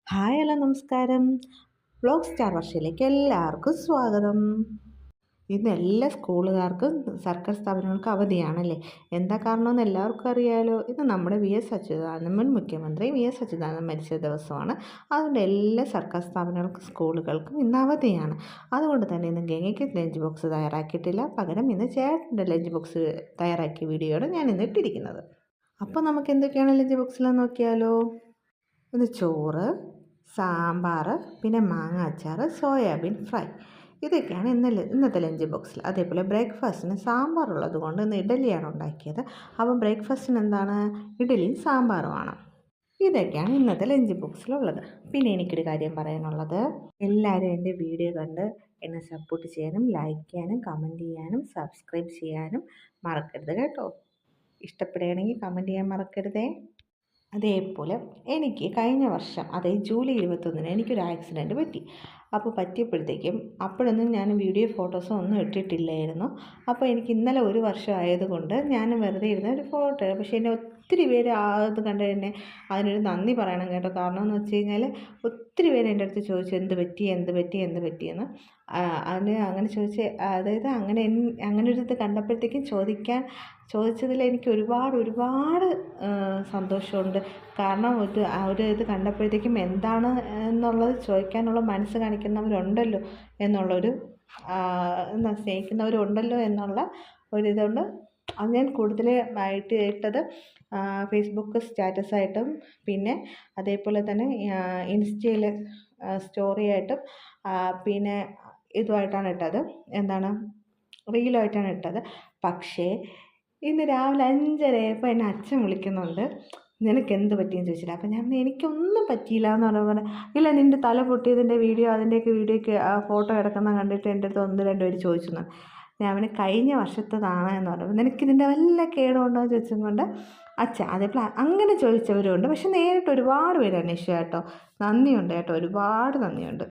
Hi hello നമസ്കാരം. Vlog star വർഷയിലേക്ക് എല്ലാവർക്കും സ്വാഗതം. ഇന്ന് എല്ലാ സ്കൂളുകാർക്കും സർക്കാർ സ്ഥാപനങ്ങൾക്ക് അവധിയാണല്ലേ. എന്താ കാരണമെന്ന് എല്ലാവർക്കും അറിയാലോ. ഇന്ന് നമ്മുടെ മുൻ മുഖ്യമന്ത്രി വി എസ് അച്യുതാനന്ദൻ മരിച്ച ദിവസമാണ്. അതുകൊണ്ട് എല്ലാ സർക്കാർ സ്ഥാപനങ്ങൾക്കും സ്കൂളുകൾക്കും ഇന്ന് അവധിയാണ്. അതുകൊണ്ട് തന്നെ ഇന്ന് ഗംഗയ്ക്ക് ലഞ്ച് ബോക്സ് തയ്യാറാക്കിയിട്ടില്ല. പകരം ഇന്ന് ചേട്ടൻ്റെ ലഞ്ച് ബോക്സ് തയ്യാറാക്കിയ വീഡിയോയാണ് ഞാൻ ഇന്ന് ഇട്ടിരിക്കുന്നത്. അപ്പോൾ നമുക്ക് എന്തൊക്കെയാണ് ലഞ്ച് ബോക്സിലെന്ന് നോക്കിയാലോ. ഇത് ചോറ്, സാമ്പാർ, പിന്നെ മാങ്ങ അച്ചാർ, സോയാബീൻ ഫ്രൈ, ഇതൊക്കെയാണ് ഇന്നത്തെ ലഞ്ച് ബോക്സിൽ. അതേപോലെ ബ്രേക്ക്ഫാസ്റ്റിന് സാമ്പാറുള്ളത് കൊണ്ട് ഇന്ന് ഇഡലിയാണ് ഉണ്ടാക്കിയത്. അപ്പം ബ്രേക്ക്ഫാസ്റ്റിന് എന്താണ്, ഇഡലിയും സാമ്പാറുമാണ്. ഇതൊക്കെയാണ് ഇന്നത്തെ ലഞ്ച് ബോക്സിലുള്ളത്. പിന്നെ എനിക്കൊരു കാര്യം പറയാനുള്ളത്, എല്ലാവരും എൻ്റെ വീഡിയോ കണ്ട് എന്നെ സപ്പോർട്ട് ചെയ്യാനും ലൈക്ക് ചെയ്യാനും കമൻറ്റ് ചെയ്യാനും സബ്സ്ക്രൈബ് ചെയ്യാനും മറക്കരുത് കേട്ടോ. ഇഷ്ടപ്പെടുകയാണെങ്കിൽ കമൻറ്റ് ചെയ്യാൻ മറക്കരുതേ. അതേപോലെ എനിക്ക് കഴിഞ്ഞ വർഷം, അതായത് ജൂലൈ 21 എനിക്കൊരു ആക്സിഡൻറ്റ് പറ്റി. അപ്പോൾ പറ്റിയപ്പോഴത്തേക്കും അപ്പോഴൊന്നും ഞാൻ വീഡിയോ ഫോട്ടോസോ ഒന്നും ഇട്ടിട്ടില്ലായിരുന്നു. അപ്പോൾ എനിക്ക് ഇന്നലെ ഒരു വർഷം ആയതുകൊണ്ട് ഞാൻ വെറുതെ ഇരുന്ന ഒരു ഫോട്ടോ. പക്ഷേ എന്നെ ഒത്തിരി പേര് അത് കണ്ട് തന്നെ അതിനൊരു നന്ദി പറയണം കേട്ടോ. കാരണം എന്ന് വെച്ച് കഴിഞ്ഞാൽ ഒത്തിരി പേര് എൻ്റെ അടുത്ത് ചോദിച്ചു എന്ത് പറ്റിയെന്ന്. അതിന് അങ്ങനെ അതായത് അങ്ങനെ ഒരു ഇത് കണ്ടപ്പോഴത്തേക്കും ചോദിച്ചതിൽ എനിക്ക് ഒരുപാട് സന്തോഷമുണ്ട്. കാരണം ഒരു ഇത് കണ്ടപ്പോഴത്തേക്കും എന്താണ് എന്നുള്ളത് ചോദിക്കാനുള്ള മനസ്സ് കാണിക്കുന്നവരുണ്ടല്ലോ എന്നുള്ളൊരു സ്നേഹിക്കുന്നവരുണ്ടല്ലോ എന്നുള്ള ഒരിതുകൊണ്ട് അത് ഞാൻ കൂടുതലായിട്ട് ഇട്ടത് ഫേസ്ബുക്ക് സ്റ്റാറ്റസായിട്ടും പിന്നെ അതേപോലെ തന്നെ ഇൻസ്റ്റയിൽ സ്റ്റോറി ആയിട്ടും പിന്നെ ഇതുമായിട്ടാണ് ഇട്ടത്, എന്താണ് റീലായിട്ടാണ് ഇട്ടത്. പക്ഷേ ഇന്ന് രാവിലെ 5:30 ആയപ്പോൾ എന്നെ അച്ഛൻ വിളിക്കുന്നുണ്ട്. നിനക്ക് എന്ത് പറ്റിയെന്ന് ചോദിച്ചില്ല. അപ്പം ഞാൻ എനിക്കൊന്നും പറ്റിയില്ല എന്ന് പറഞ്ഞപ്പോൾ ഇല്ല നിൻ്റെ തല പൊട്ടിയതിൻ്റെ അതിൻ്റെയൊക്കെ വീഡിയോയ്ക്ക് ഫോട്ടോ കിടക്കുന്ന കണ്ടിട്ട് എൻ്റെ അടുത്ത് 1-2 പേര് ചോദിച്ചു. ഞാൻ അവന് കഴിഞ്ഞ വർഷത്തേതാണ് എന്ന് പറഞ്ഞപ്പോൾ നിനക്കിതിൻ്റെ വല്ല കേടുണ്ടോ എന്ന് ചോദിച്ചും കൊണ്ട് അച്ഛൻ അതേപോലെ അങ്ങനെ ചോദിച്ചവരുണ്ട്. പക്ഷെ നേരിട്ട് ഒരുപാട് പേര് അന്വേഷിച്ചു കേട്ടോ. നന്ദിയുണ്ട് കേട്ടോ, ഒരുപാട് നന്ദിയുണ്ട്.